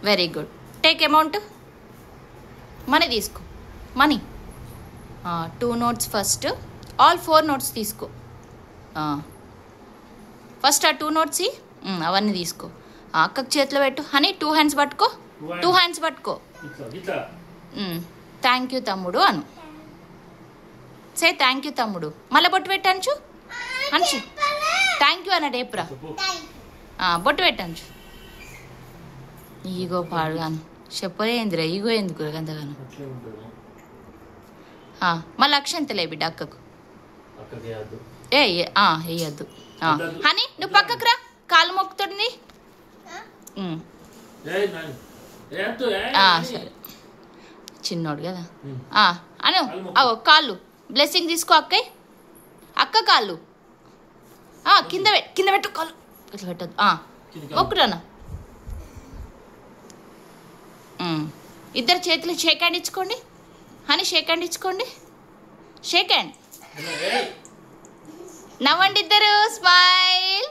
Very good. Take amount. Money తీసుకో. Money 2 notes first. All 4 notes తీసుకో. First ఆ 2 notes అవన్నీ తీసుకో. అక్కకు చేతిలో పెట్టు. హనీ 2 hands పట్టుకో. 2 hands పట్టుకో. థ్యాంక్ యూ తమ్ముడు అను. సే థ్యాంక్ యూ తమ్ముడు. మళ్ళీ బొట్టు పెట్టంచు. అంచు థ్యాంక్ యూ అన్నాడు. ఏపురా బొట్టు పెట్టంచు. ఈగో పాడుగాను చెప్పలేందిరా. ఈగో ఎందుకు అంతగాను. మళ్ళీ అక్షంతలే బిడ్డ అక్కకు. వేయద్దు. హనీ నువ్వు పక్కకు రా. కాలు మొక్కుతుంది. సరే చిన్నోడు కదా అను. కాళ్ళు బ్లెస్సింగ్ తీసుకో అక్కయ్య. అక్క కాళ్ళు కింద పెట్టు. కాళ్ళు ఇట్లా పెట్టద్దు. మొక్కురానా. ఇద్దరు చేతులు షేక్ హ్యాండ్ ఇచ్చుకోండి. హనీ షేక్ హ్యాండ్ ఇచ్చుకోండి. Shake hand. నవ్వండి ఇద్దరు. స్మైల్.